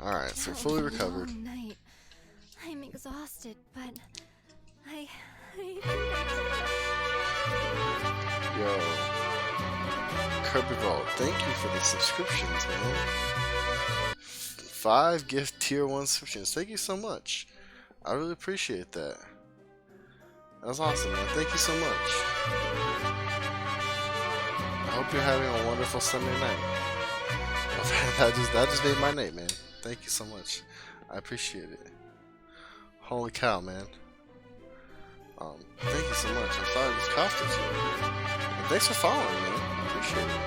Alright, so fully recovered. Long night. I'm exhausted, but I Yo. Kirby Vault, thank you for the subscriptions, man. 5 gift tier 1 subscriptions. Thank you so much. I really appreciate that. That was awesome, man. Thank you so much. I hope you're having a wonderful Sunday night. That just made my night, man. Thank you so much. I appreciate it. Holy cow, man. Thank you so much. I'm sorry I just coughed at you. And thanks for following, man. I appreciate it.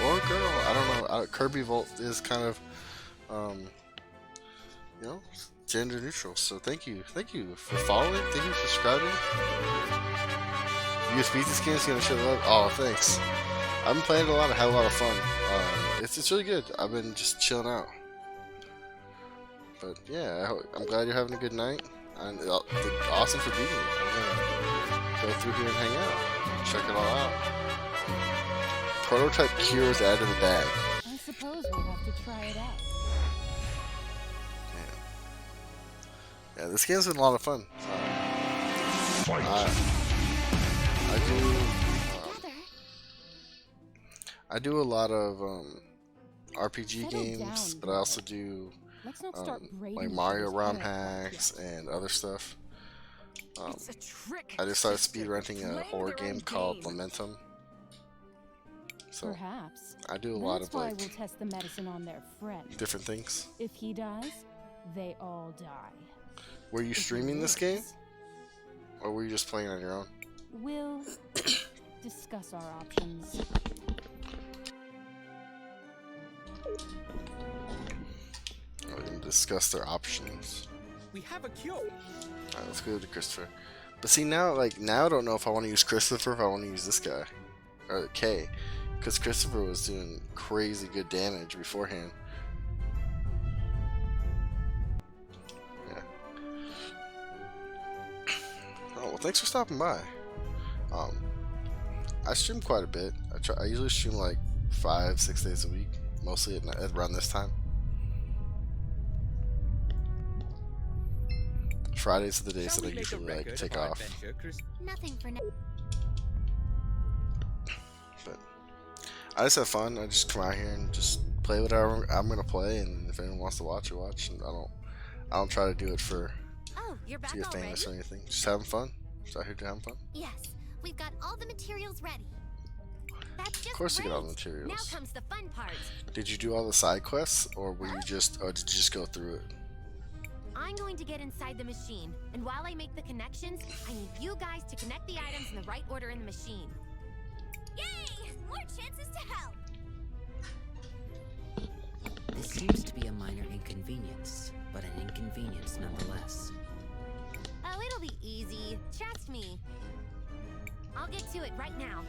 Or girl, I don't know. Kirby Vault is kind of, you know, gender neutral. So thank you for following. Thank you for subscribing. You beat this game, is gonna show love. Oh, thanks. I've been playing it a lot. I had a lot of fun. It's really good. I've been just chilling out. But yeah, I'm glad you're having a good night. And awesome for beating it. I'm gonna go through here and hang out. Check it all out. Prototype cure is added to the bag. I suppose we'll have to try it out. Yeah, this game's been a lot of fun. I do a lot of RPG games, but I also do like Mario ROM hacks and other stuff. I just started speedrunning a horror game called Lamentum. So Perhaps. I do a lot of like we'll test the medicine on their friend. different things. If he dies, they all die. Were you streaming this game? Or were you just playing on your own? We'll discuss our options. We're gonna discuss their options. We have a cure. Alright, let's go to Christopher. But see now I don't know if I want to use Christopher or if I want to use this guy. Or K. Because Christopher was doing crazy good damage beforehand. Yeah. Oh well, thanks for stopping by. I stream quite a bit. I usually stream like 5-6 days a week, mostly at around this time. Fridays are the days that I usually like take off. nothing for now. But I just have fun. I just come out here and just play whatever I'm gonna play, and if anyone wants to watch, watch. And I don't try to do it for You're back to get already? famous or anything. Just having fun. Just out here to having fun. Yes, we've got all the materials ready. That's just Of course, you get all the Now materials. comes the fun part. Did you do all the side quests, or were you just, or did you just go through it? I'm going to get inside the machine, and while I make the connections, I need you guys to connect the items in the right order in the machine. Yay! More chances to help! This seems to be a minor inconvenience, but an inconvenience nonetheless. Oh, it'll be easy. Trust me. I'll get to it right now.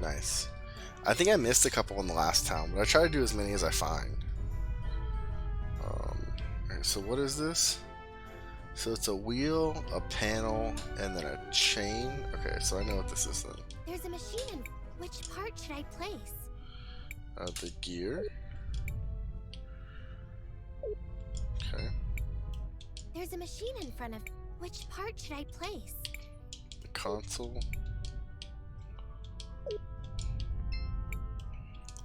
Nice. I think I missed a couple in the last town, but I try to do as many as I find. Okay, so what is this? So it's a wheel, a panel, and then a chain. Okay, so I know what this is then. There's a machine in... Which part should I place? The gear. Okay. There's a machine in front of... Which part should I place? The console.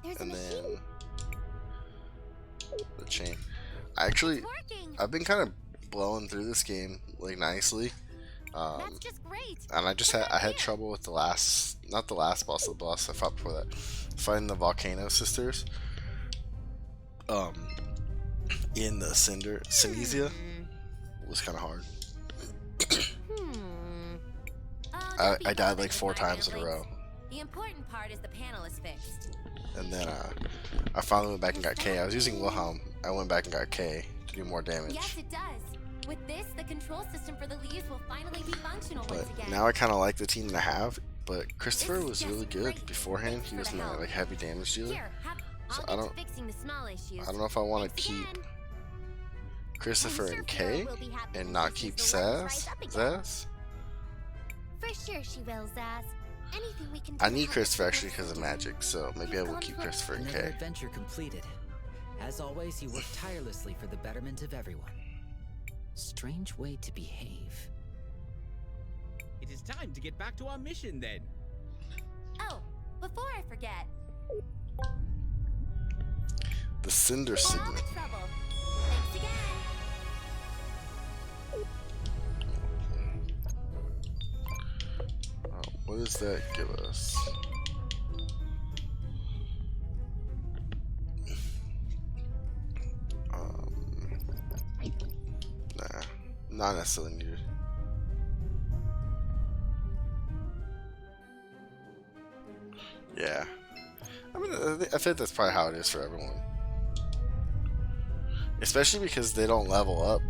There's And a machine. then the chain. Actually, It's working. I've been kind of blowing through this game like nicely. That's just great. And I had trouble with not the last boss, the boss I fought before that, fighting the volcano sisters. In the Cinderian was kind of hard. I died like 4 times in a row, The important part is the panel is fixed. and then I finally went back and got K. I was using Wilhelm. I went back and got K to do more damage. Yes, it does. With this, the control system for the leaves will finally be functional But once again. now I kind of like the team that I have. But Christopher This is was just really good great. beforehand. Thanks He for was the my help. like heavy damage dealer. Here, So I'll I get don't- to fixing the small issues. I don't know if I want to Thanks keep again. Christopher I'm sure and Flora K will be happy and when not she keep sees the lights Zaz. rise up again. Zaz. For sure she will, Zaz. Anything we can do I to need help Christopher the actually because of magic, so maybe I will keep Christopher and Another Kay. adventure completed. As always, you work tirelessly for the betterment of everyone. Strange way to behave. It is time to get back to our mission then. Oh, before I forget, The Cinder we're all Signet. in trouble. Thanks again. What does that give us? Nah, not necessarily needed. Yeah, I mean, I think that's probably how it is for everyone. Especially because they don't level up.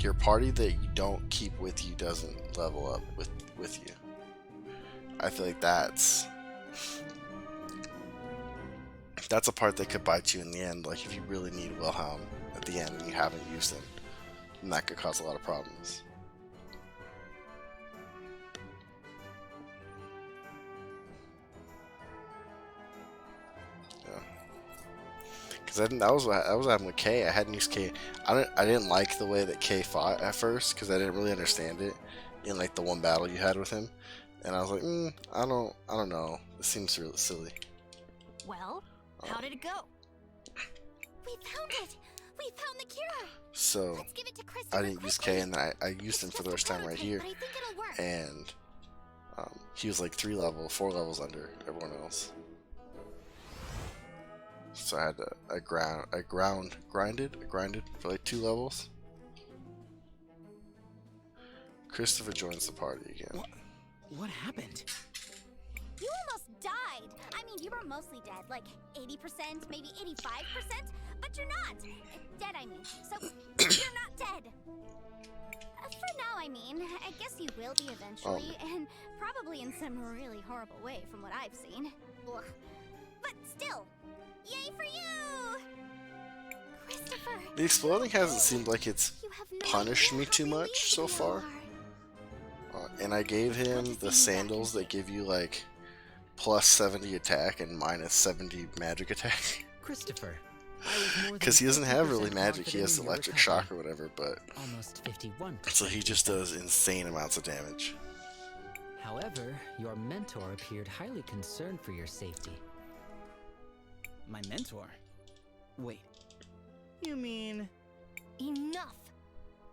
Your party that you don't keep with you doesn't level up with you. I feel like that's a part that could bite you in the end. Like if you really need Wilhelm at the end and you haven't used him, then that could cause a lot of problems. Because that was what happened with Kay. I hadn't used Kay. I didn't like the way that Kay fought at first because I didn't really understand it in like the one battle you had with him, and I was like, I don't know. It seems really silly. Well, how did it go? We found it. We found the cure. So Let's give it to Christopher I didn't use quickly. Kay, and then I used him It's for the just first a time right prototype, here, but I think it'll work. and he was like 4 levels under everyone else. So I had to grinded for like 2 levels. Christopher joins the party again. What happened? You almost died. I mean, you were mostly dead, like 80%, maybe 85%, but you're not. Dead, I mean. So, you're not dead. For now, I mean. I guess you will be eventually, and probably in some really horrible way from what I've seen. Ugh. But still, yay for you! Christopher! The exploding hasn't seemed like it's You have no punished idea me how too much relieved so we far. are. And I gave him the sandals that give you like plus 70 attack and minus 70 magic attack. Christopher. I was more than Because he doesn't have really 50% magic, he has confident in your electric recovery. shock or whatever, but Almost 51%. so he just does insane amounts of damage. However, your mentor appeared highly concerned for your safety. My mentor? Wait. You mean... Enough!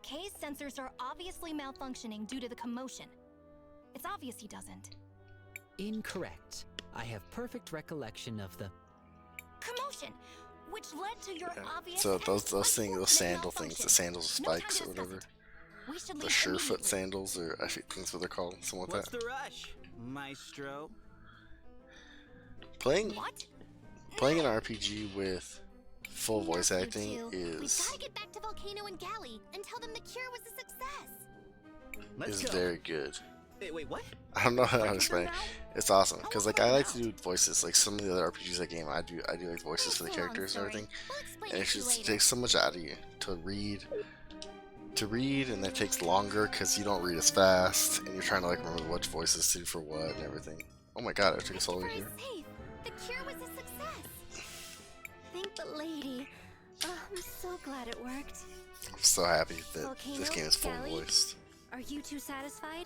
Kay's sensors are obviously malfunctioning due to the commotion. It's obvious he doesn't. Incorrect. I have perfect recollection of the... Commotion! Which led to your obvious So and those sandal unfortunate things, the malfunction. sandals with No time spikes to or discuss whatever. it. We should The leave Surefoot immediately. sandals, or I think that's what they're called, something like What's that. the rush, Maestro? Playing What? an RPG with full voice Enough, you acting two. We is gotta get back to Volcano and Galley and tell them the cure was a success. Let's is go. very good. Wait, what? I don't know how to Like explain it. now? It's awesome I because wanna like I know like to now. do voices. Like some of the other RPGs I game, I do like voices for the It's a long characters and story. everything, We'll explain and it it to you just later. takes so much out of you to read, and that takes longer because you don't read as fast, and you're trying to like remember which voices to do for what and everything. Oh my god, it took us all the way Christopher here. is safe. The cure was a success. Thank the lady. Oh, I'm so glad it worked. I'm so happy that Volcano, this game is full Galley? voiced. Are you two satisfied?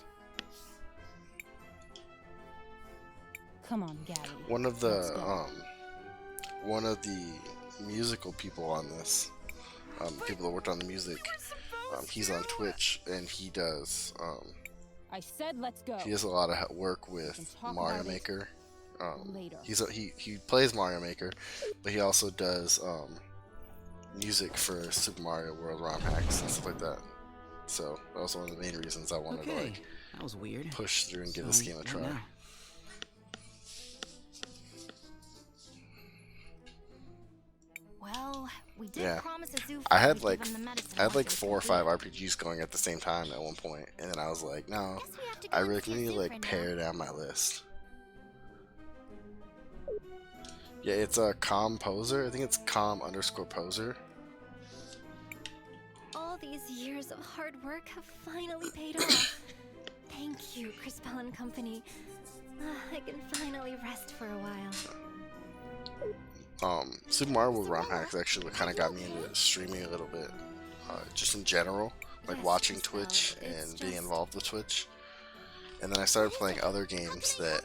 Come on, Gabby. One of Let's the go. musical people on this, people that worked on the music, he's on Twitch and he does I said let's go. he does a lot of work with can talk Mario about it Maker. later. He plays Mario Maker, but he also does music for Super Mario World ROM hacks and stuff like that. So that was one of the main reasons I wanted to Okay, like that was weird. push through and give this game a what try. now? Well, we did Yeah. promise a zoo. I friend had we'd like give him the medicine I had once like it was 4 or 5 complete. RPGs going at the same time at one point, and then I was like, no, Guess we have to go I and really see a need to zoo like friend now. pare down my list. Yeah, it's a composer. I think it's com_poser. All these years of hard work have finally paid off. Thank you, Cris and Company. I can finally rest for a while. Super Mario World ROM hacks actually what kind of got me into streaming a little bit, just in general, like Yes, watching Cris, Twitch it's and being just- involved with Twitch. And then I started playing other games that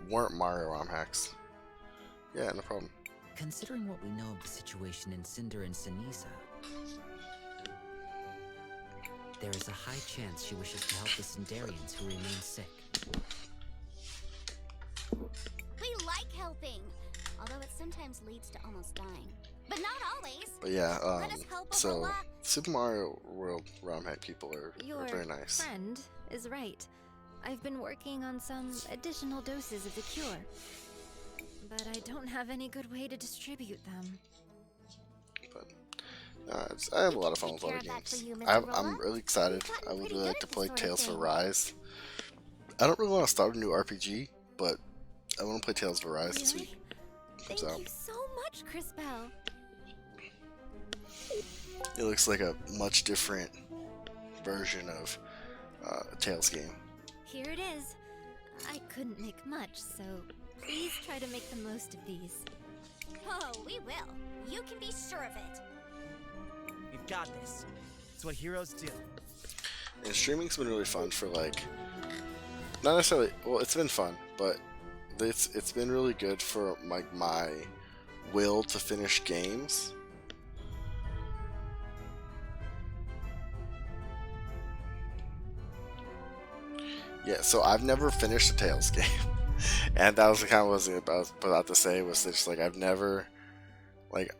weren't Mario ROM hacks. Yeah, no problem. Considering what we know of the situation in Cinder and Sinisa, there is a high chance she wishes to help the Cinderians who remain sick. We like helping, although it sometimes leads to almost dying. But not always. But yeah, Let us help a so lot. Super Mario World ROM hack people are Your very nice. friend is right. I've been working on some additional doses of the cure. But I don't have any good way to distribute them. But I have a lot of fun with a lot of games. I'm really excited. I would really like to play Tales of Rise. I don't really want to start a new RPG, but I want to play Tales of Rise this week. Thank Comes out. you so much, Cris Bell. It looks like a much different version of a Tales game. Here it is. I couldn't make much, so please try to make the most of these. Oh, we will. You can be sure of it. We've got this. It's what heroes do. And streaming's been really fun for like, not necessarily. Well, it's been fun, but it's been really good for like my will to finish games. Yeah, so I've never finished a Tales game, and that was the kind of what I was about to say was just like I've never, like,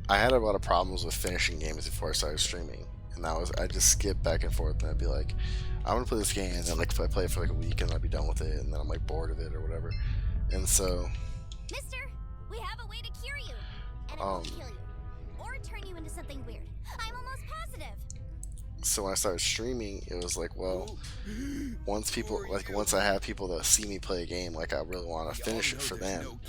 I had a lot of problems with finishing games before I started streaming, and that was I just skip back and forth, and I'd be like, I'm gonna play this game, and then like if I play it for like a week, and then I'd be done with it, and then I'm like bored of it or whatever, and so. Mister, we have a way to cure you, and it won't kill you, or turn you into something weird. I'm almost positive. So when I started streaming, it was like, well, once I have people that see me play a game, like I really want to finish it for them,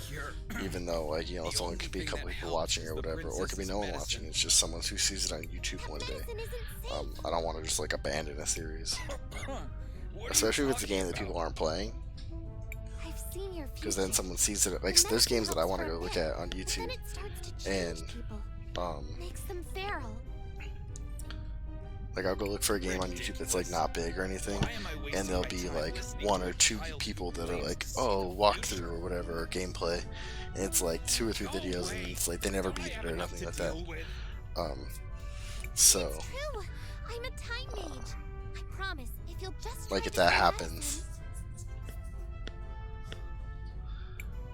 even though like it's only could be a couple people watching or whatever, or it could be no one watching. It's just someone who sees it on YouTube one day. Medicine isn't safe. I don't want to just like abandon a series, especially if it's a game that people aren't playing, I've seen your because then someone sees it. Like there's games that I want to go look at on YouTube, Then it starts to and change people. Makes them feral. like I'll go look for a game on YouTube that's like not big or anything, and there'll be like one or two people that are like, oh, walkthrough or whatever, or gameplay, and it's like 2 or 3 videos, and it's like they never beat it or nothing like that. So True. I'm a time mage. I promise. If you'll just like try if to that stay happens,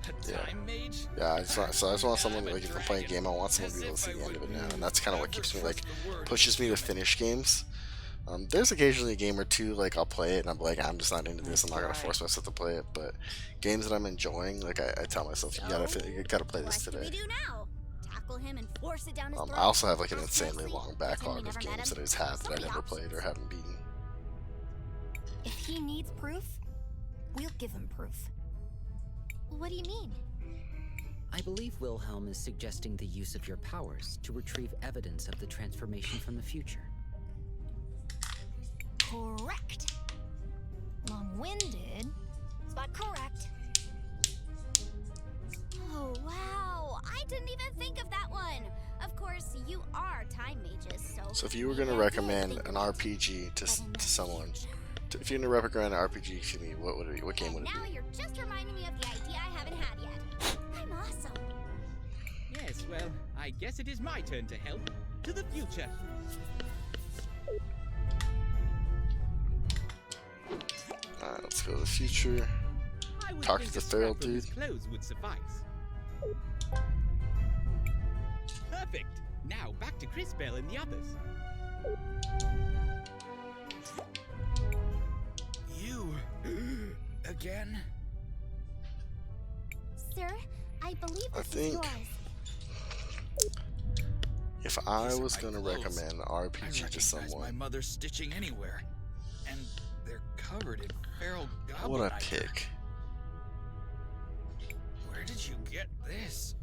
A time mage? yeah, I just want someone like if I'm playing a game, I want someone to be able to see the end of it now, and that's kind of what keeps me like pushes me to finish games. There's occasionally a game or two like I'll play it and I'm like I'm just not into this. I'm not gonna force myself to play it. But games that I'm enjoying, like I tell myself, you gotta play this What should we today. do now? Tackle him and force it down his throat? I also have like an Ask insanely nicely, long pretend backlog we of never met games him. that I just have that I So never many played or haven't beaten. If he needs proof, we'll give him proof. What do you mean? I believe Wilhelm is suggesting the use of your powers to retrieve evidence of the transformation from the future. Correct. Long-winded, but correct. Oh, wow. I didn't even think of that one. Of course, you are time mages, so... So if you were gonna maybe I did recommend think an of it. RPG to But in the someone, future. if you're gonna recommend an RPG to me, what would it be? What game would it Now be? you're just reminding me of the idea I haven't had yet. I'm awesome. Yes, well, I guess it is my turn to help. To the future. Alright, let's go to the future. I would Talk think to the a feral scrap of his dude. clothes would suffice. Perfect. Now back to Cris Bell and the others. You again? Sir, I believe I this is think- yours. If I These are was my gonna clothes. recommend an I RPG to recognize my someone, mother's stitching anywhere, and they're covered in feral goblin. what a ichor. pick. Where did you get this?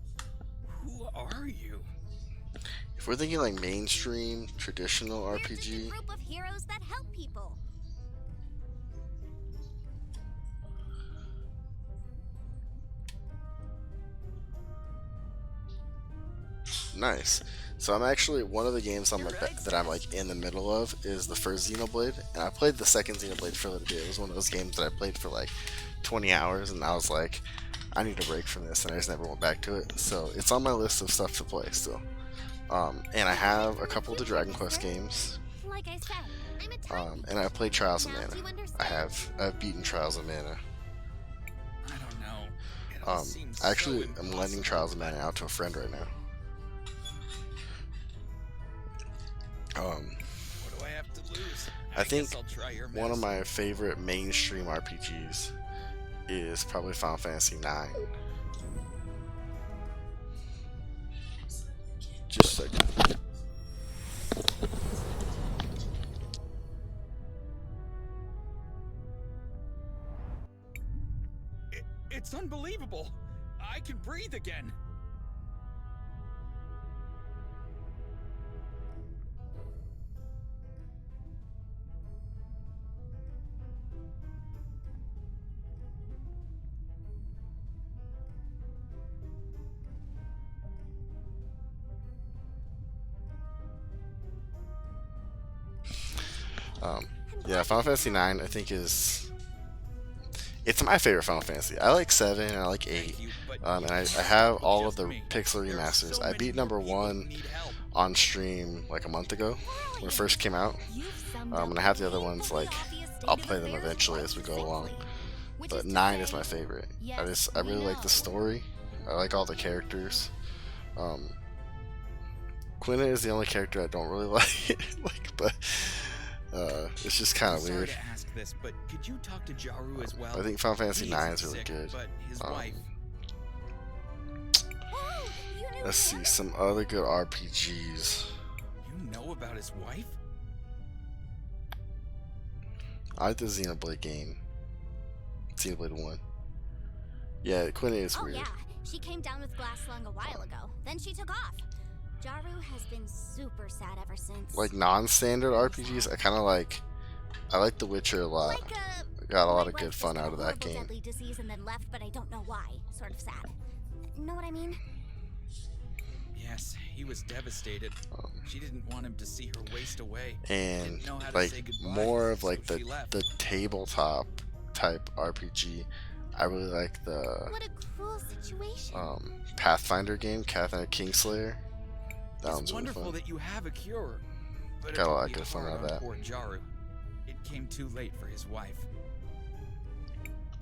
Who are you? If we're thinking like mainstream, traditional We're just a RPG, group of heroes that help people. Nice. So I'm actually one of the games that I'm like in the middle of is the first Xenoblade, and I played the second Xenoblade for a little bit. It was one of those games that I played for like 20 hours, and I was like, I need a break from this, and I just never went back to it. So it's on my list of stuff to play still. And I have a couple of the Dragon Quest games, Like I said, I'm a tiny and I played Trials of Now do Mana. you understand? I've beaten Trials of Mana. I don't know. It all seems Actually, so I'm lending impossible, Trials of but Mana out to a friend right now. What do I have to lose? I think guess I'll try your one of medicine. my favorite mainstream RPGs is probably Final Fantasy IX. Just a second. It's unbelievable. I can breathe again. Yeah, Final Fantasy IX I think it's my favorite Final Fantasy. I like 7 and I like 8. Thank you, but And I it's have all of just the me. pixel There are remasters. so I many beat more number people who 1 need help. on stream like a month ago when it first came out. And I have the other ones like I'll play them eventually as we go along. But 9 is my favorite. I really like the story. I like all the characters. Quina is the only character I don't really but it's just kind I'm of sorry weird. to ask this, but could you talk to Jaru as well? I think Final Fantasy He IX isn't is really sick, good. But his Um, wife. Oh, you knew Let's him? see some other good RPGs. You know about his wife? I like the Xenoblade game. Xenoblade 1. Yeah, Quina is Oh weird. yeah, she came down with glass lung a while ago. Then she took off. Jaru has been super sad ever since. Like non-standard RPGs, I like The Witcher a lot. Like Got a lot my of wife good just fun got out a of that horrible game. deadly disease and then left, but I don't know why. Sort of sad. Know what I mean? Yes, he was devastated. She didn't want him to see her waste away. And Didn't know how to like say goodbye, more of so like she left. the tabletop type RPG. I really like the What a cruel situation. Pathfinder game, Pathfinder Kingslayer. That It's one's really wonderful fun. that you have a cure. But Got a it lot would of be good fun hard out of on that. Poor Jaru. It came too late for his wife.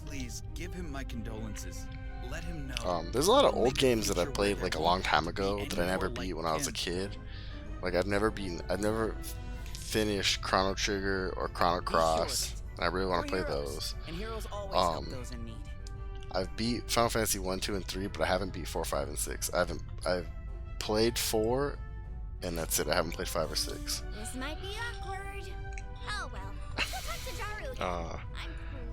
Please give him my condolences. Let him know. There's a lot of We'll old make a games that I future where played there like a won't long have time to be ago any that I never more beat like when I was a him. kid. Like I've never finished Chrono Trigger or Chrono Cross. And I really want to play those. And heroes always Um, help those in need. I've beat Final Fantasy 1, 2, and 3, but I haven't beat 4, 5, and 6. I've played 4, and that's it. I haven't played 5 or 6. This might be awkward. Oh well. Let's go talk to Jaru then.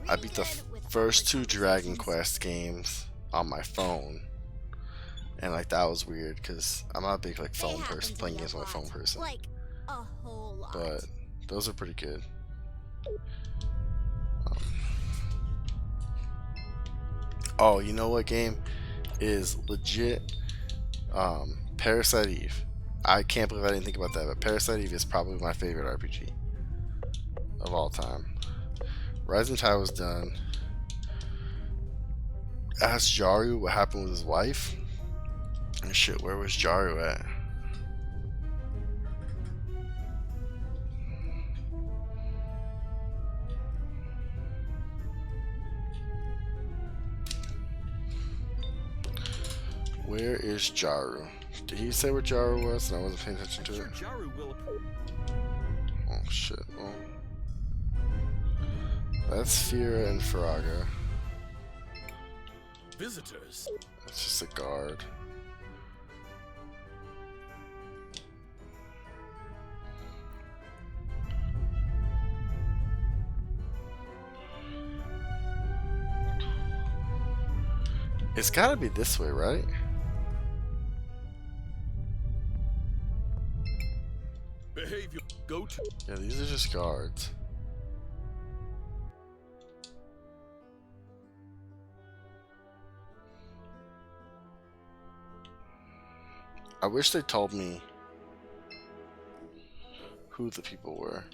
I I'm beat pretty the good with first awkward 2 Dragon conversations. Quest games on my phone, and like that was weird because I'm not a big like They phone happen person, to playing me a games on my phone lot. person. Like a whole lot. But those are pretty good. Oh, you know what game is legit? Parasite Eve. I can't believe I didn't think about that, but Parasite Eve is probably my favorite RPG of all time. Rising Tide was done. Ask Jaru what happened with his wife. And shit, where was Jaru at? Where is Jaru? Did he say where Jaru was and I wasn't paying attention I'm to sure it? Jaru will approve. Oh shit. Oh. That's Fira and Faraga. Visitors. That's just a guard. It's gotta be this way, right? Behavior. Go to. Yeah, these are just guards. I wish they told me who the people were.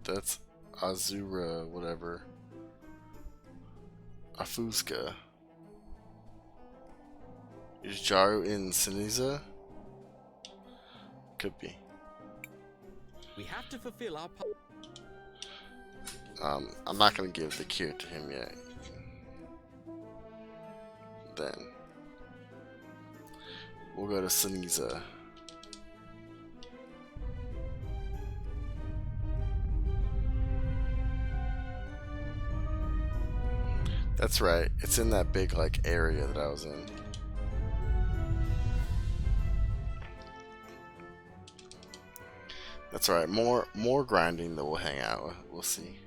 That's Azura, whatever. Afuska. Is Jaru in Siniza? Could be. We have to fulfill our part. I'm not gonna give the cure to him yet. Then we'll go to Siniza. That's right. It's in that big like area that I was in. That's right. More grinding that we'll hang out with. We'll see.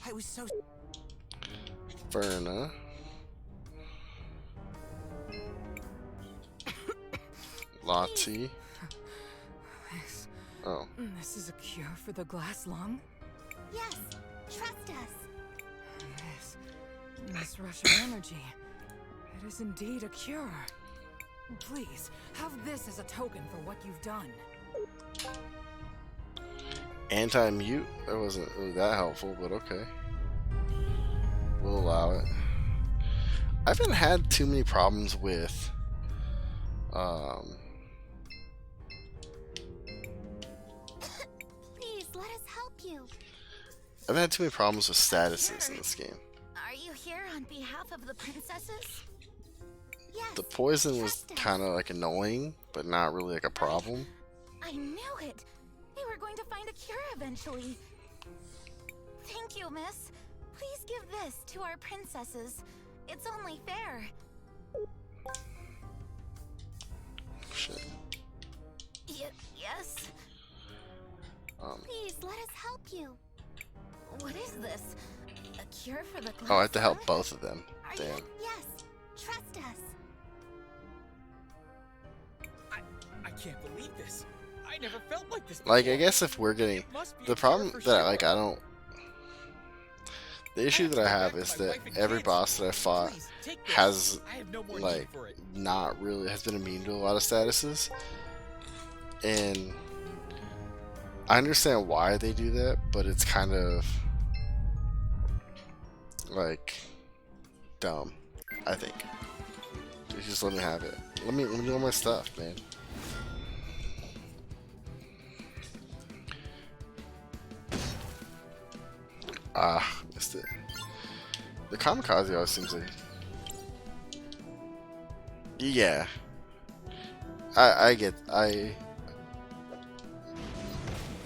I was so. Ferna. Lottie. Oh. This is a cure for the glass lung? Yes, trust us. This rush of energy. It is indeed a cure. Please, have this as a token for what you've done. Anti-mute? That wasn't really that helpful, but okay. We'll allow it. I haven't had too many problems with Please, let us help you. I've had too many problems with statuses in this game. Are you here on behalf of the princesses? Yes. The poison was trust us. kind of like annoying, but not really like a problem. I knew it. They were going to find a cure eventually. Thank you, miss. Please give this to our princesses. It's only fair. Shit. Yes. Please, let us help you. What is this? A cure for the glass Oh, I have to help lung? both of them. Are Damn. You? Yes. Trust us. I can't believe this. I never felt like this. Like, I before. guess if we're getting It must be the a problem cure for that sure. like I don't. The issue that I have is that every boss that I fought Please, take this. has I have no more like need for it. not really has been immune to a lot of statuses, and I understand why they do that, but it's kind of like dumb. I think they just let me have it. Let me do all my stuff, man. Ah, missed it. The kamikaze always seems like. Yeah.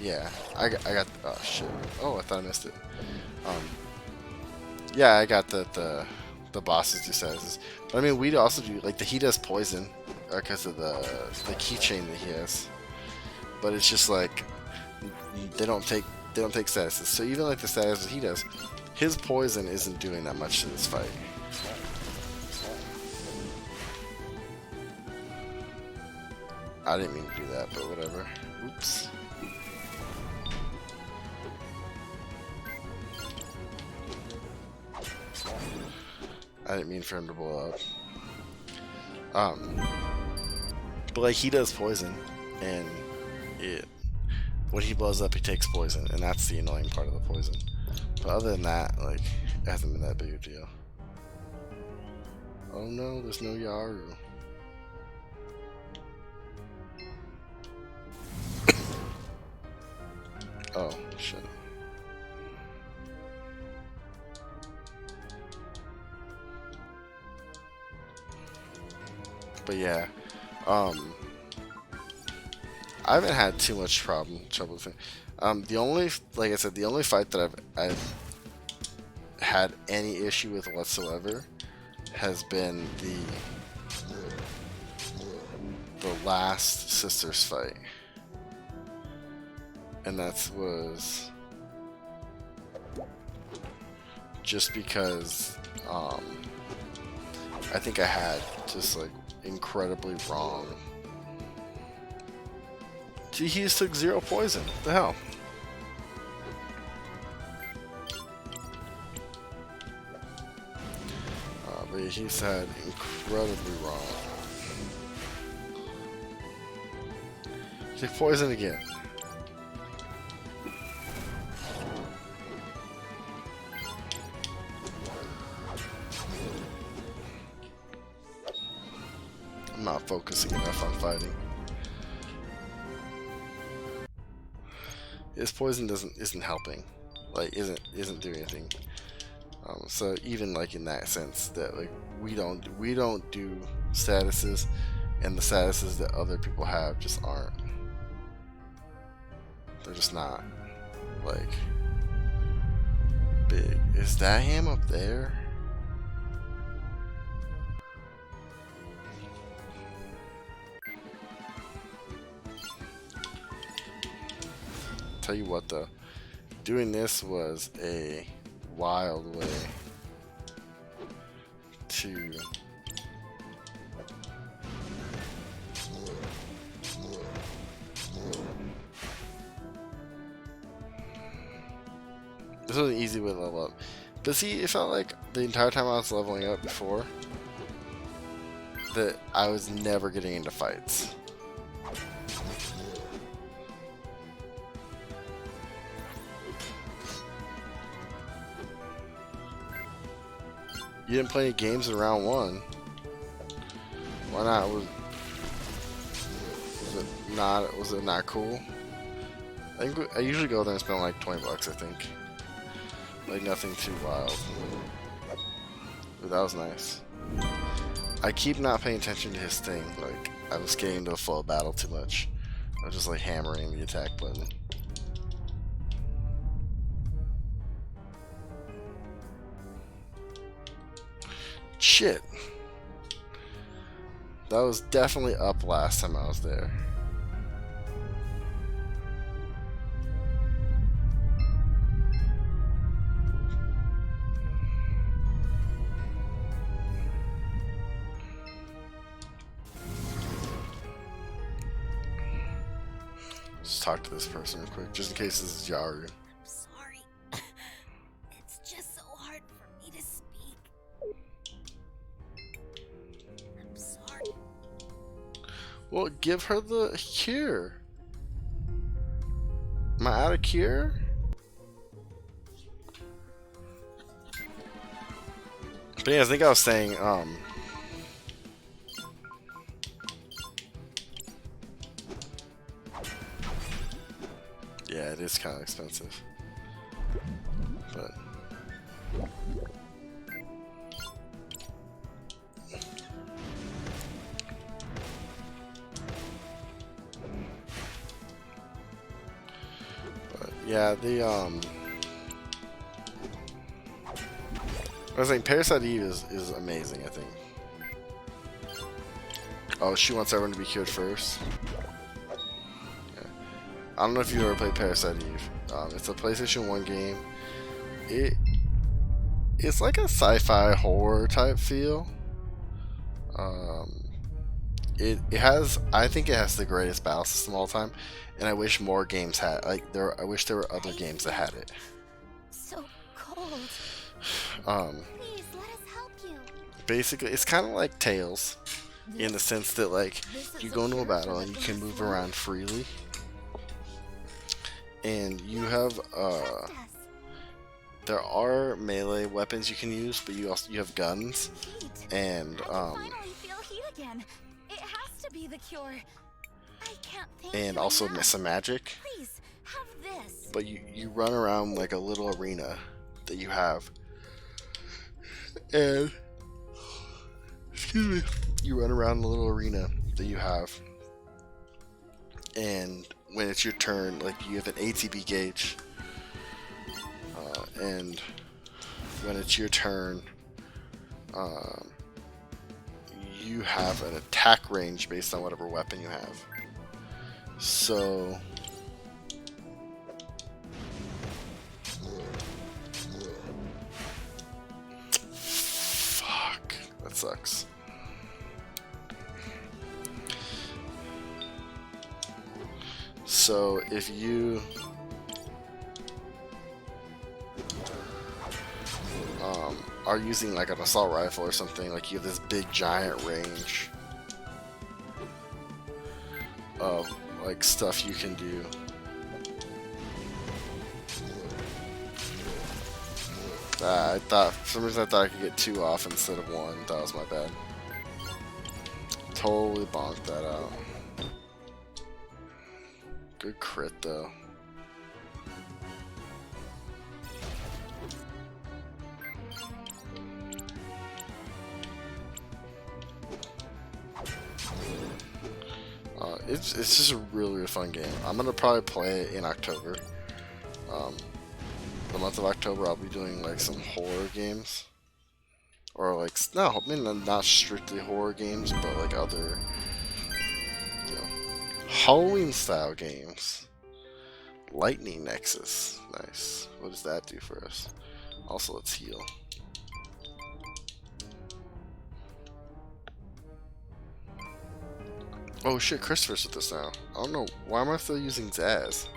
Yeah. I got. Oh shit. Oh, I thought I missed it. Yeah, I got the bosses do statuses. But I mean, we also do like he does poison because of the keychain that he has. But it's just like they don't take statuses. So even like the statuses he does, his poison isn't doing that much to this fight. I didn't mean to do that, but whatever. Oops. I didn't mean for him to blow up. But like he does poison, and when he blows up, he takes poison, and that's the annoying part of the poison. But other than that, like, it hasn't been that big a deal. Oh no, there's no Yaru. Oh, shit. But yeah, I haven't had too much trouble with it. The only, like I said, the only fight that I've had any issue with whatsoever has been the last sisters fight, and that was just because I think I had just like incredibly wrong He just took 0 poison. What the hell? But he said incredibly wrong. Take poison again. I'm not focusing enough on fighting. His poison isn't helping, like isn't doing anything. So even like in that sense that like we don't do statuses, and the statuses that other people have just aren't. They're just not like big. Is that him up there? Tell you what though, doing this was a wild way to this was an easy way to level up. But see, it felt like the entire time I was leveling up before that I was never getting into fights. You didn't play any games in round 1. Why not? Was it not cool? I usually go there and spend like 20 bucks, I think. Like nothing too wild. But that was nice. I keep not paying attention to his thing. Like I was getting into the flow of battle too much. I was just like hammering the attack button. Shit. That was definitely up last time I was there. Let's talk to this person real quick, just in case this is Yaru. I'm sorry. It's just so hard for me to speak. I'm sorry. Well, give her the cure. Am I out of cure? But yeah, I think I was saying, yeah, it is kind of expensive. But yeah, I was saying Parasite Eve is amazing, I think. Oh, she wants everyone to be cured first. Yeah. I don't know if you ever played Parasite Eve. It's a PlayStation 1 game. It's like a sci-fi horror type feel. It has, I think it has the greatest battle system of all time, and I wish more games had I wish there were other games that had it. So cold. Please let us help you. Basically, it's kind of like Tales, in the sense that like you go into a battle and you can move around freely, and you have there are melee weapons you can use, but you have guns, and finally feel heat again. It has to be the cure. I can't thank and you also enough. some magic. Please have this. But you run around like a little arena that you have, and excuse me, you run around the little arena that you have, and when it's your turn, like you have an ATB gauge, and when it's your turn, you have an attack range based on whatever weapon you have. So fuck, that sucks. So if you are using like an assault rifle or something, like you have this big giant range of like stuff you can do. I thought, for some reason I thought I could get 2 off instead of 1. That was my bad. Totally bonked that out. Good crit though. It's just a really fun game. I'm gonna probably play it in October. The month of October, I'll be doing like some horror games, or like no, I mean not strictly horror games, but like other, you know, Halloween style games. Lightning Nexus, nice. What does that do for us? Also, let's heal. Oh shit, Christopher's with us now. I don't know, why am I still using Zaz?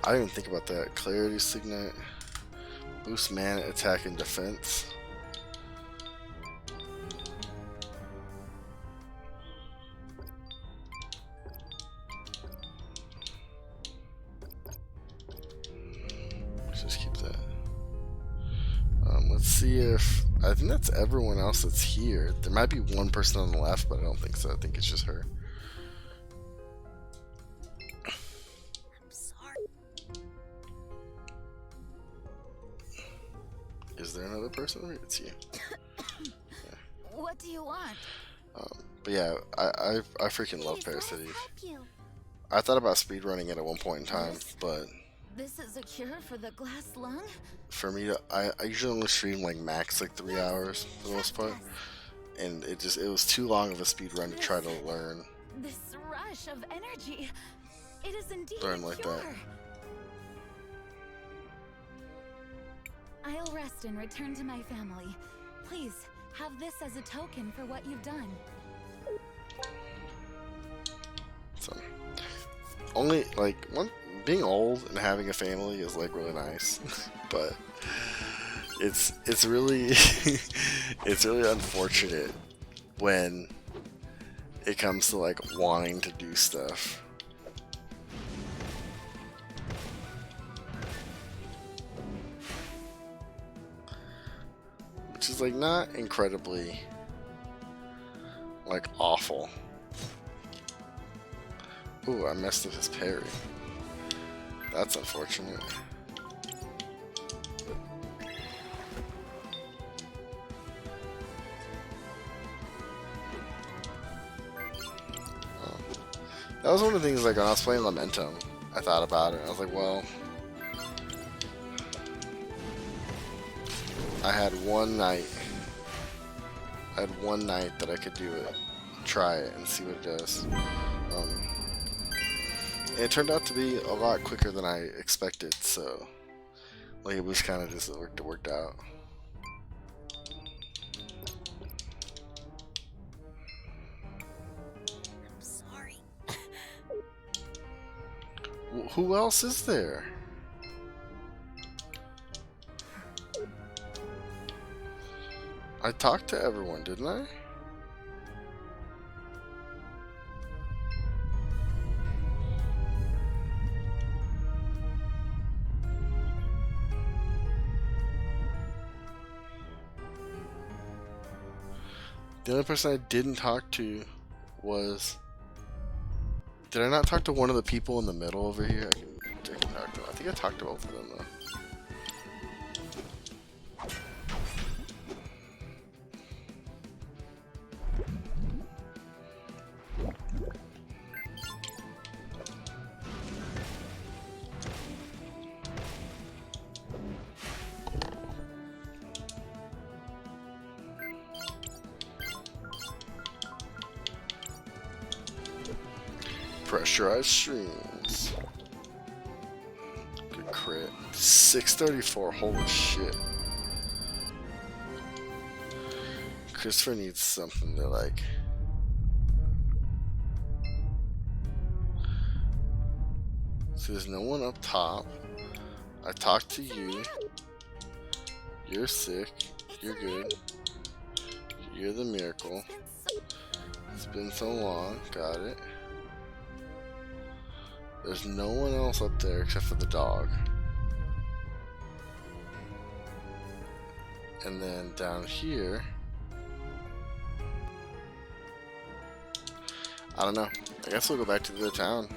I didn't even think about that. Clarity Signet. Boost mana, attack, and defense. Let's just keep that. Let's see if... I think that's everyone else that's here. There might be one person on the left, but I don't think so. I think it's just her. Is there another person? It's you. Yeah. What do you want? But yeah, I freaking love Parasitic. I thought about speedrunning it at one point in time, but This is a cure for the glass lung? for me, I usually only stream like max like 3 hours for the most part, and it was too long of a speed run to try to learn. This rush of energy. It is indeed Learn a like cure. that. I'll rest and return to my family. Please, have this as a token for what you've done. So only like being old and having a family is like really nice, but it's really it's really unfortunate when it comes to like wanting to do stuff. Which is like not incredibly like awful. Ooh, I messed up his parry. That's unfortunate. That was one of the things, like, when I was playing Lamentum, I thought about it. I was like, well, I had one night that I could do it, try it, and see what it does. And it turned out to be a lot quicker than I expected, so like it was kind of just worked out. I'm sorry. Who else is there? I talked to everyone, didn't I? The only person I didn't talk to was... Did I not talk to one of the people in the middle over here? I can talk to them. I think I talked to both of them though. Pressurized streams. 634. Holy shit. Christopher needs something to like. So there's no one up top. I talked to you. You're sick. You're good. You're the miracle. It's been so long. Got it. There's no one else up there except for the dog. And then down here, I don't know. I guess we'll go back to the town.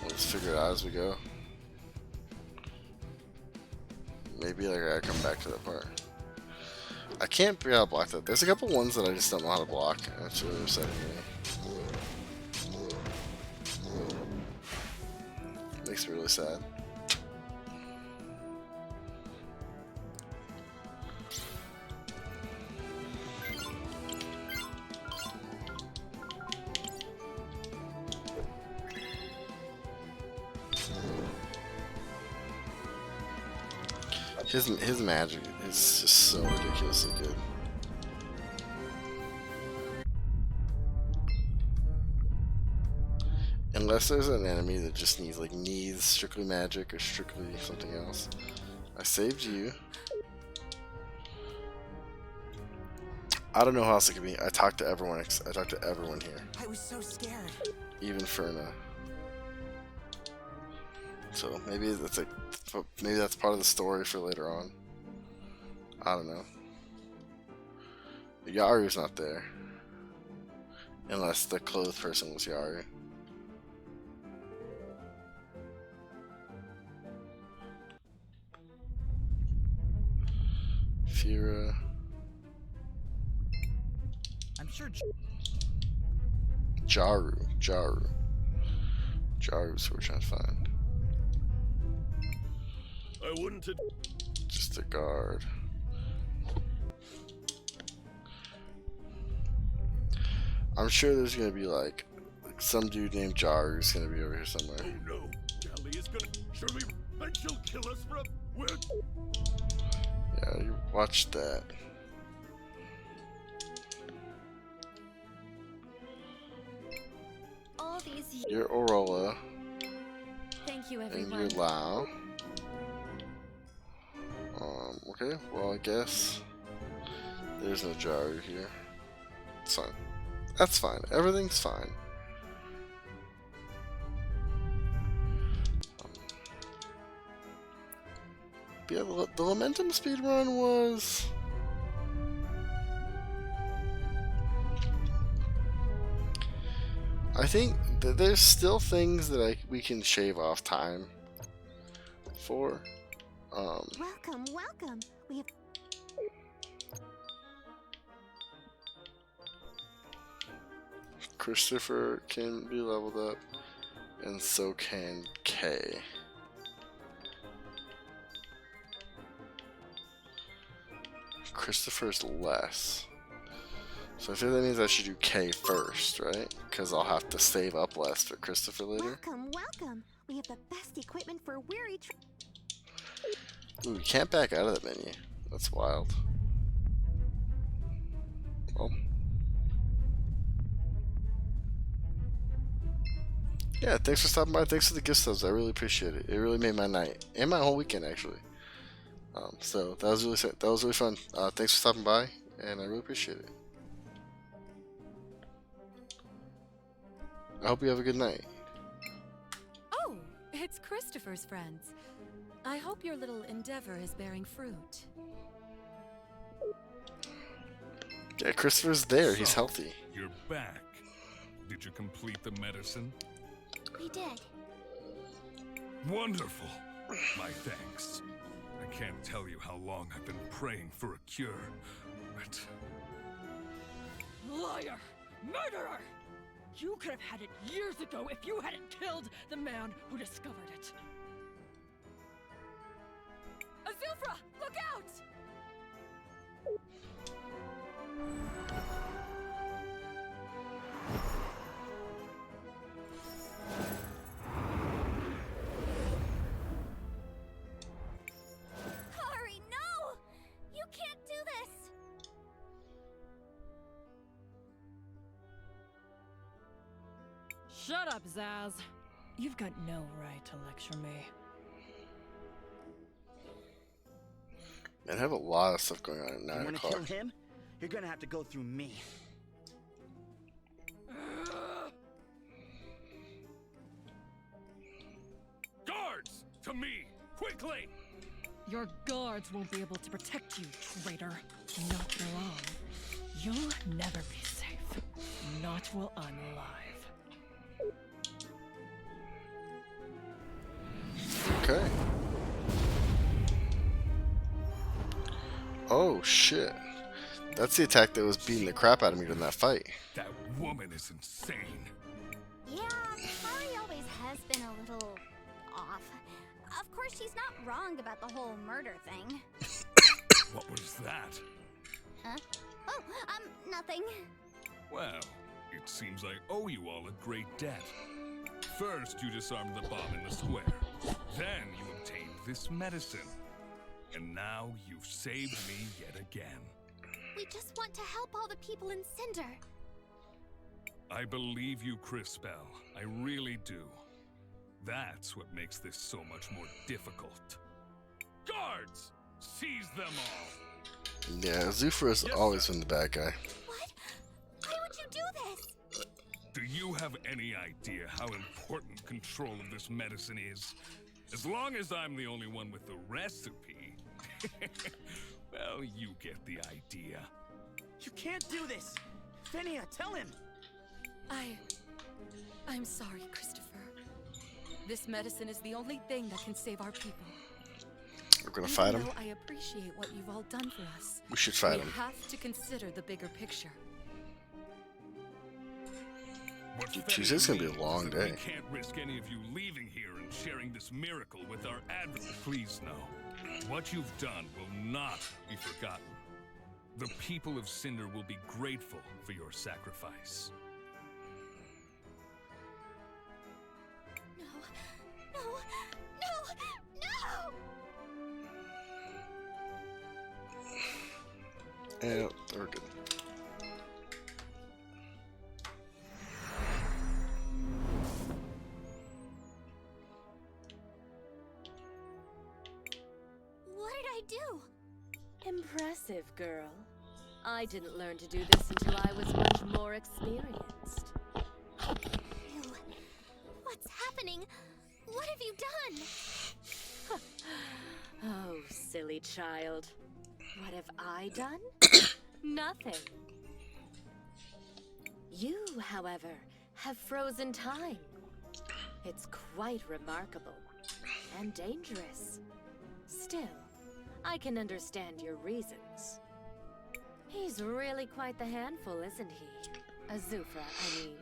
Let's figure it out as we go. Maybe like I gotta come back to that part. I can't figure out how to block that. There's a couple ones that I just don't know how to block. That's really upsetting me. Makes me really sad. His magic is just so ridiculously good. Unless there's an enemy that just needs strictly magic or strictly something else. I saved you. I don't know how else it could be. I talked to everyone. I talked to everyone here. I was so scared. Even Ferna. So maybe that's part of the story for later on. I don't know. Yaru's not there. Unless the clothed person was Yaru. Fira. I'm sure. Jaru's who we're trying to find. I wouldn't. Just a guard. I'm sure there's gonna be like some dude named Jaru's gonna be over here somewhere. Oh no, Dally is gonna surely and she'll kill us for a where. Yeah, you watch that. All these You're Aurora. Thank you, And everyone. you're Lao. Okay, well I guess there's no Jaru here. It's fine. That's fine. Everything's fine. But yeah, the Lamentum speedrun was... I think that there's still things that we can shave off time for. Welcome, welcome. We have Christopher can be leveled up, and so can Kay. Christopher's less. So I think that means I should do Kay first, right? Because I'll have to save up less for Christopher later. welcome, welcome. We have the best equipment for weary. Ooh, you can't back out of that menu. That's wild. Well. Yeah, thanks for stopping by. Thanks for the gift subs. I really appreciate it. It really made my night. And my whole weekend, actually. So, that was really fun. Thanks for stopping by. And I really appreciate it. I hope you have a good night. Oh, it's Christopher's friends. I hope your little endeavor is bearing fruit. Yeah, Christopher's there. So, He's healthy. You're back. Did you complete the medicine? We did. Wonderful. My thanks. I can't tell you how long I've been praying for a cure, but... Liar! Murderer! You could have had it years ago if you hadn't killed the man who discovered it. Azufra, look out! Shut up, Zaz. You've got no right to lecture me. Man, I have a lot of stuff going on at You 9 want to o'clock. kill him? You're gonna have to go through me. Guards! To me! Quickly! Your guards won't be able to protect you, traitor. Not for long. You'll never be safe. Not while I'm alive. Okay. Oh shit. That's the attack that was beating the crap out of me during that fight. That woman is insane. Yeah, Kari always has been a little off. Of course, she's not wrong about the whole murder thing. What was that? Huh? Oh, nothing. Well, it seems I owe you all a great debt. First, you disarmed the bomb in the square. Then you obtained this medicine. And now you've saved me yet again. We just want to help all the people in Cinder. I believe you, Cris. I really do. That's what makes this so much more difficult. Guards! Seize them all! Yeah, Zufra has always been the bad guy. What? Why would you do this? Do you have any idea how important control of this medicine is? As long as I'm the only one with the recipe, well, you get the idea. You can't do this! Fenia, tell him! I'm sorry, Christopher. This medicine is the only thing that can save our people. We're gonna fight him. Even though I appreciate what you've all done for us, We should fight we him. have to consider the bigger picture. What Dude, Fenia Tuesday's gonna be a means long is that day. We can't risk any of you leaving here and sharing this miracle with our adversary. Please know, what you've done will not be forgotten. The people of Cinder will be grateful for your sacrifice. No, no, no! Yeah, we're good. What did I do? Impressive, girl. I didn't learn to do this until I was much more experienced. Ew. What's happening? What have you done? Oh, silly child. What have I done? Nothing. You, however, have frozen time. It's quite remarkable and dangerous. Still, I can understand your reasons. He's really quite the handful, isn't he? Azufra, I mean.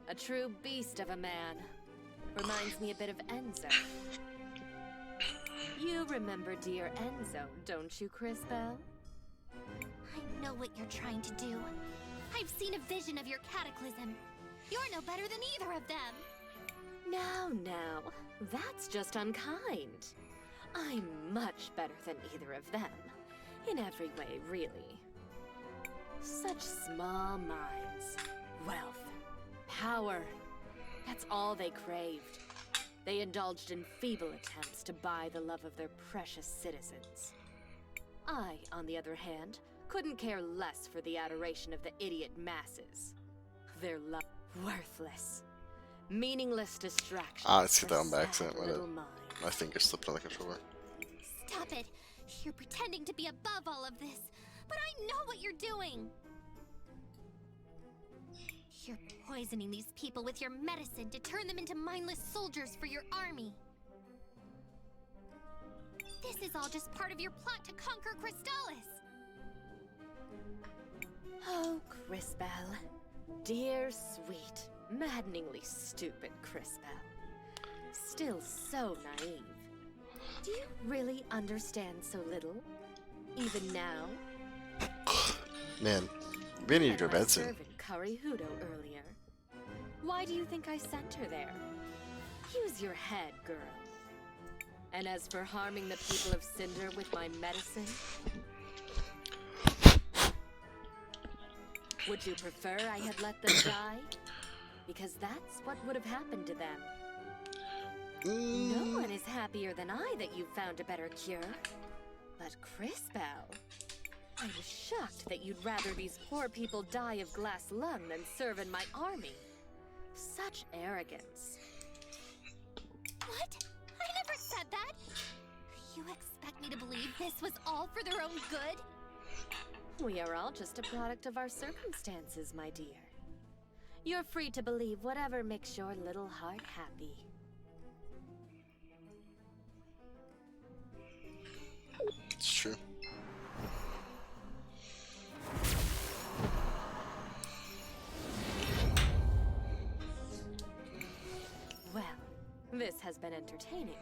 A true beast of a man. Reminds me a bit of Enzo. You remember dear Enzo, don't you, Cris? I know what you're trying to do. I've seen a vision of your cataclysm. You're no better than either of them. Now, that's just unkind. I'm much better than either of them. In every way, really. Such small minds. Wealth. Power. That's all they craved. They indulged in feeble attempts to buy the love of their precious citizens. I, on the other hand, couldn't care less for the adoration of the idiot masses. Their love worthless. Meaningless distractions. Let's get that for on by accident. sad My little minds. My finger slipped on the controller. Stop it. You're pretending to be above all of this. But I know what you're doing. You're poisoning these people with your medicine to turn them into mindless soldiers for your army. This is all just part of your plot to conquer Crystallis. Oh, Crisbell. Dear, sweet, maddeningly stupid Crisbell. Still so naive. Do you really understand so little? Even now? Man, we need to go to My bed soon. servant Kari Hudo earlier. Why do you think I sent her there? Use your head, girl. And as for harming the people of Cinder with my medicine, would you prefer I had let them die? because that's what would have happened to them. Mm. No one is happier than I that you've found a better cure. But Crisbell, I was shocked that you'd rather these poor people die of glass lung than serve in my army. Such arrogance. What? I never said that! You expect me to believe this was all for their own good? We are all just a product of our circumstances, my dear. You're free to believe whatever makes your little heart happy. It's true. Well, this has been entertaining,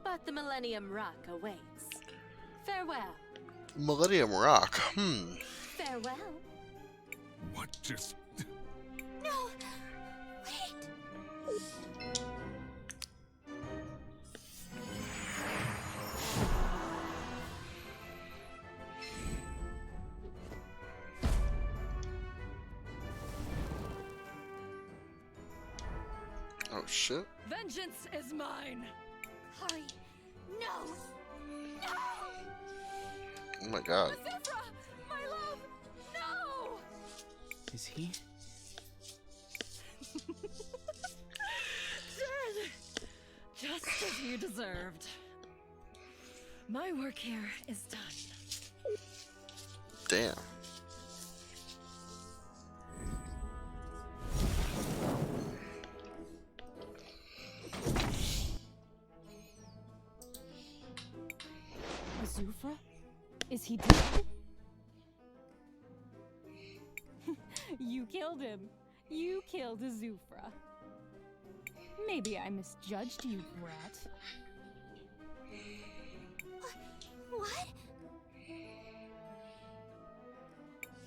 but the Millennium Rock awaits. Farewell. Millennium Rock. Farewell. What just... No! Wait! Oh shit. Vengeance is mine! Kari, no! No! Oh my god. Azufra! My love! No! Is he? Dead! Just as you deserved. My work here is done. Damn. Azufra? Is he dead? You killed him. You killed Azufra. Maybe I misjudged you, brat. What?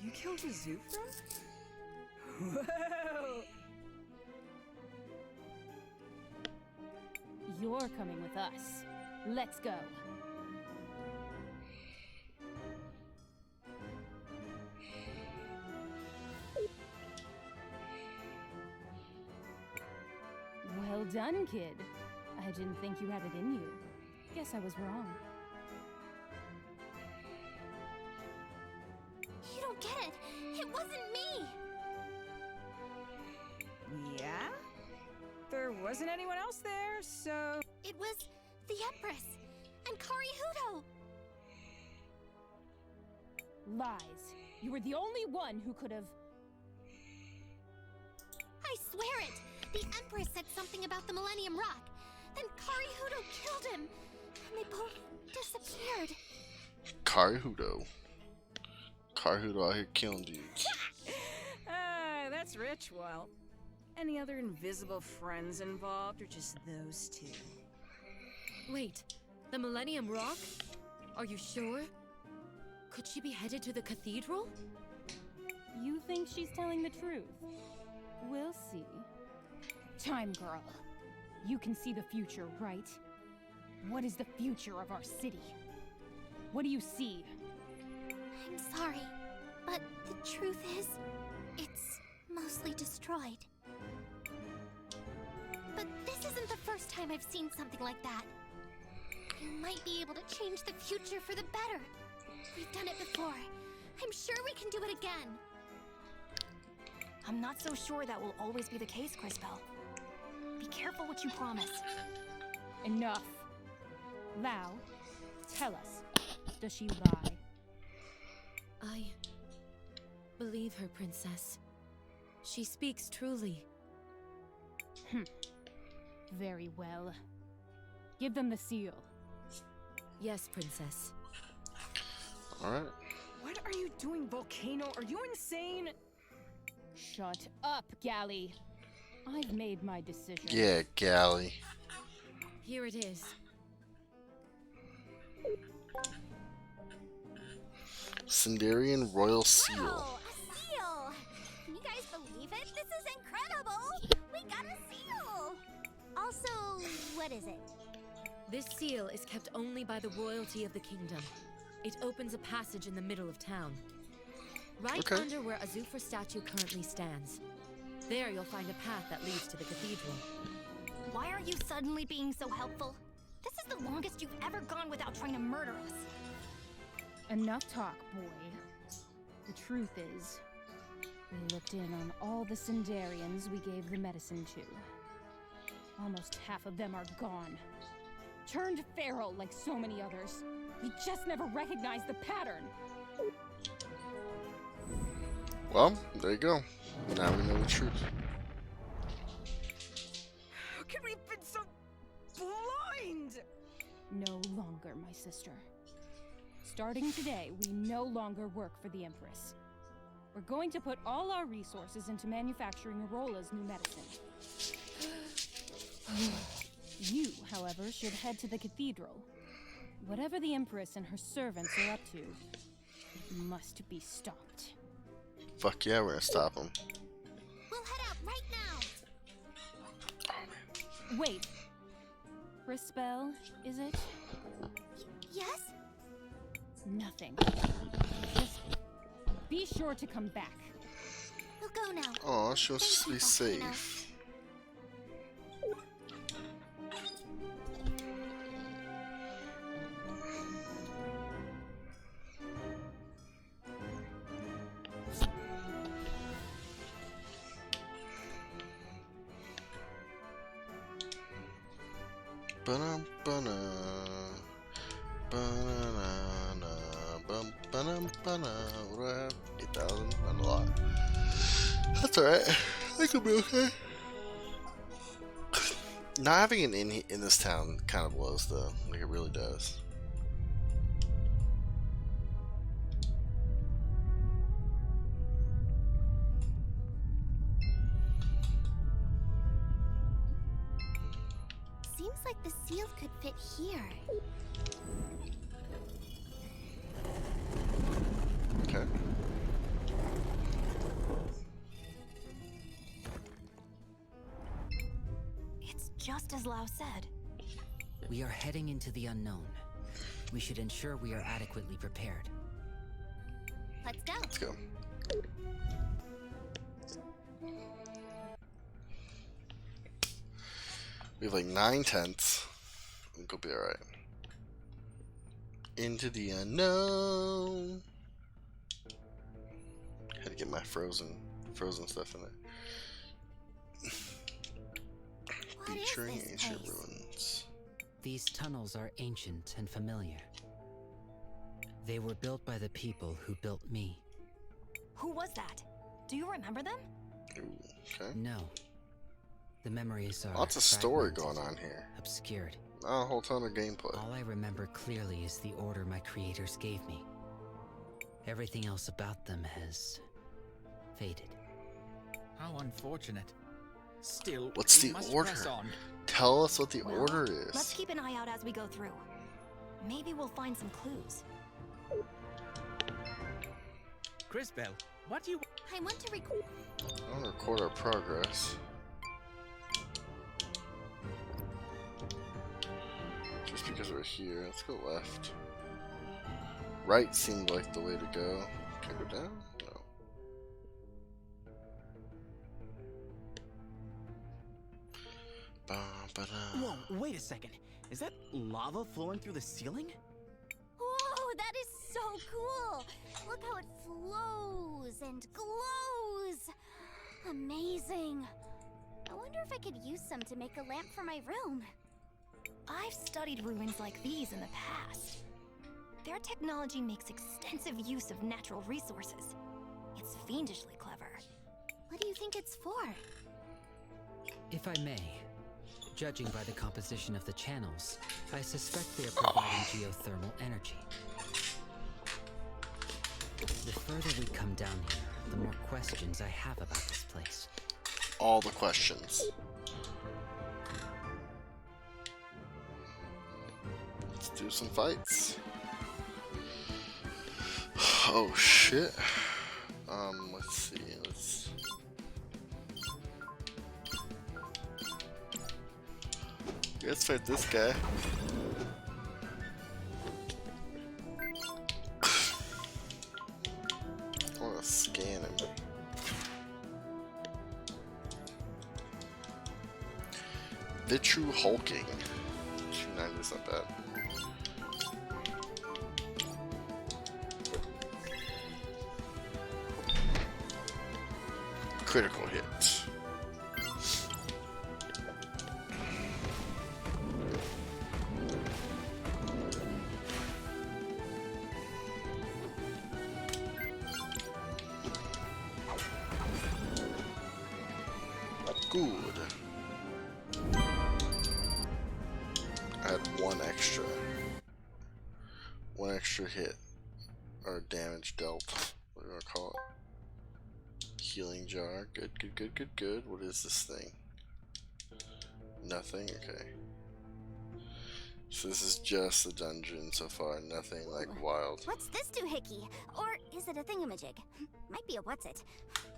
You killed Azufra? Whoa! You're coming with us. Let's go. Well done, kid. I didn't think you had it in you. Guess I was wrong. You don't get it. It wasn't me. Yeah? There wasn't anyone else there, so... It was the Empress and Kari Hudo. Lies. You were the only one who could have... I swear it. The Empress said something about the Millennium Rock. Then Kari Hudo killed him. And they both disappeared. Kari Hudo. Kari Hudo out here killing dudes. That's rich. Well, any other invisible friends involved, or just those two? Wait, the Millennium Rock? Are you sure? Could she be headed to the cathedral? You think she's telling the truth? We'll see. Time girl. You can see the future, right? What is the future of our city? What do you see? I'm sorry, but the truth is, it's mostly destroyed. But this isn't the first time I've seen something like that. You might be able to change the future for the better. We've done it before. I'm sure we can do it again. I'm not so sure that will always be the case, Crisbell. Be careful what you promise. Enough. Val, tell us, does she lie? I believe her, Princess. She speaks truly. Very well. Give them the seal. Yes, Princess. Alright. What are you doing, Volcano? Are you insane? Shut up, Galley. I've made my decision. Yeah, Galley. Here it is. Cinderian Royal Seal. Oh, a seal! Can you guys believe it? This is incredible! We got a seal! Also, what is it? This seal is kept only by the royalty of the kingdom. It opens a passage in the middle of town. Right under where Azufra's statue currently stands. There you'll find a path that leads to the cathedral. Why are you suddenly being so helpful? This is the longest you've ever gone without trying to murder us. Enough talk, boy. The truth is, we looked in on all the Cinderians we gave the medicine to. Almost half of them are gone. Turned feral like so many others. We just never recognized the pattern. Well, there you go. Now we know the truth. How can we have been so blind? No longer, my sister. Starting today, we no longer work for the Empress. We're going to put all our resources into manufacturing Arola's new medicine. You, however, should head to the cathedral. Whatever the Empress and her servants are up to must be stopped. Fuck yeah, we're gonna stop them. We'll head out right now. Wait. Crispell, is it? Yes? Nothing. Just be sure to come back. We'll go now. Oh, she wants to be Thank you, safe. Ba-dum-ba-na. Ba-na-na-na. Bum-ba-dum-ba-na. What do I have? 8,000? Not a lot. That's alright. I think I'll be okay. Not having an inn in this town kind of blows, though. Like, it really does. Seems like the seal could fit here. Okay. It's just as Lau said. We are heading into the unknown. We should ensure we are adequately prepared. Let's go. Let's go. We have like 9 tenths. I think we'll be alright. Into the unknown. Had to get my frozen stuff in there. What is Featuring this ancient place? ruins. These tunnels are ancient and familiar. They were built by the people who built me. Who was that? Do you remember them? Ooh, okay. No. The memories are Lots of story fragmented, going on here. obscured. Not a whole ton of gameplay. All I remember clearly is the order my creators gave me. Everything else about them has faded. How unfortunate. Still, What's we the must order? press on. Tell us what the Well, order Let's is. keep an eye out as we go through. Maybe we'll find some clues. Crisbell, what do you... I want to record. I want to record our progress. Just because we're here, let's go left. Right seemed like the way to go. Can I go down? No. Ba-ba-da. Whoa, wait a second. Is that lava flowing through the ceiling? Whoa, that is so cool! Look how it flows and glows! Amazing! I wonder if I could use some to make a lamp for my room. I've studied ruins like these in the past. Their technology makes extensive use of natural resources. It's fiendishly clever. What do you think it's for? If I may, judging by the composition of the channels, I suspect they are providing geothermal energy. The further we come down here, the more questions I have about this place. All the questions. Let's do some fights. Oh shit. Let's see. Let's fight this guy. I wanna scan him. The True Hulking. 290 is not bad. Critical hit. Good. I had one extra hit, or damage dealt, what do you want to call it? Healing jar, good, good, good, good, good. What is this thing? Nothing, okay. So this is just the dungeon so far, nothing like wild. What's this doohickey? Or is it a thingamajig? Might be a what's it.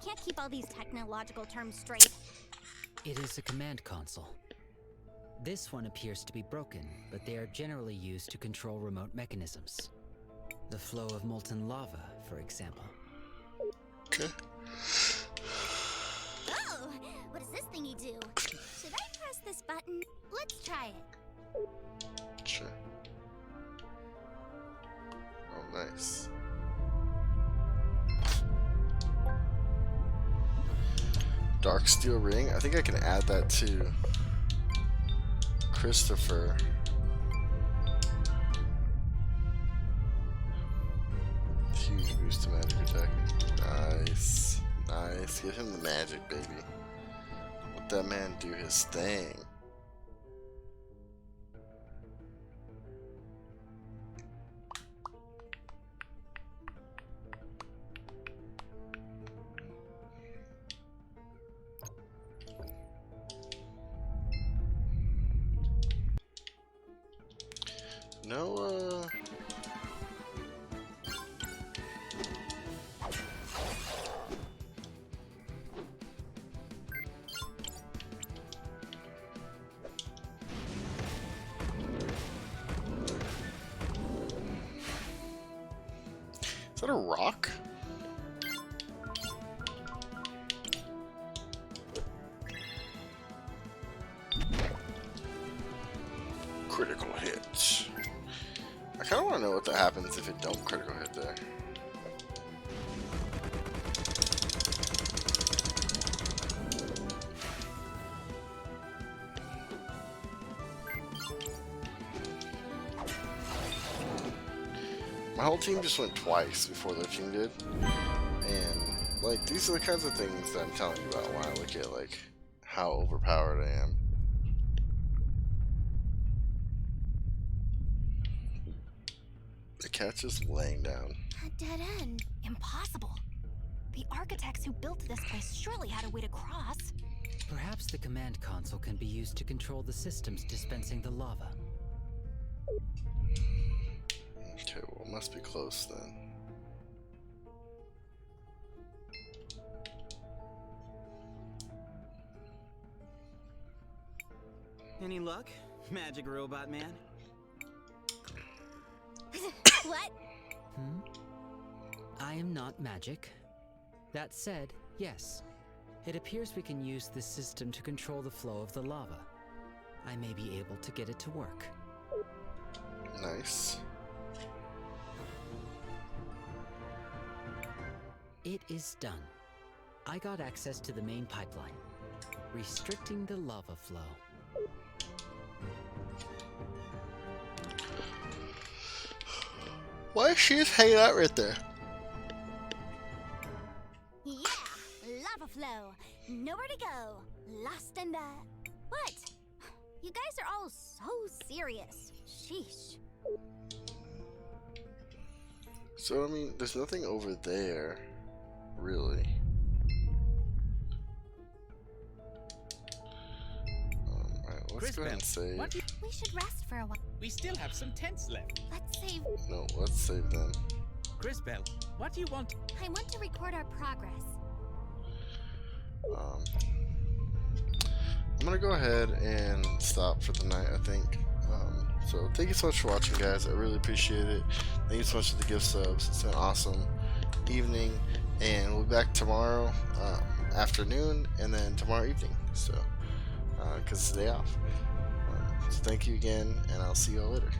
Can't keep all these technological terms straight. It is a command console. This one appears to be broken, but they are generally used to control remote mechanisms. The flow of molten lava, for example. Okay. Oh, what does this thingy do? Should I press this button? Let's try it. Sure. Oh, nice. Dark steel ring. I think I can add that to Christopher. Huge boost to magic attack. Nice. Nice. Give him the magic, baby. Let that man do his thing. No, is that a rock? Critical hit. I kind of want to know what that happens if it don't critical hit there. My whole team just went twice before their team did, and like these are the kinds of things that I'm telling you about when I look at like how overpowered I am. The cat's just laying down. A dead end. Impossible. The architects who built this place surely had a way to cross. Perhaps the command console can be used to control the systems dispensing the lava. Okay, well, it must be close then. Any luck, magic robot man? What? I am not magic. That said, yes. It appears we can use this system to control the flow of the lava. I may be able to get it to work. Nice. It is done. I got access to the main pipeline, restricting the lava flow. Why is she just hanging out right there? Yeah, lava flow. Nowhere to go. Lost in the... What? You guys are all so serious. Sheesh. So, I mean, there's nothing over there, really. Alright, let's go ahead and save. We should rest for a while. We still have some tents left. Let's save... No, let's save them. Crisbell, what do you want? I want to record our progress. I'm gonna go ahead and stop for the night, I think. So thank you so much for watching, guys. I really appreciate it. Thank you so much for the gift subs. It's been an awesome evening, and we'll be back tomorrow afternoon and then tomorrow evening. So because it's a day off. So thank you again, and I'll see you all later.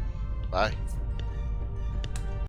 Bye.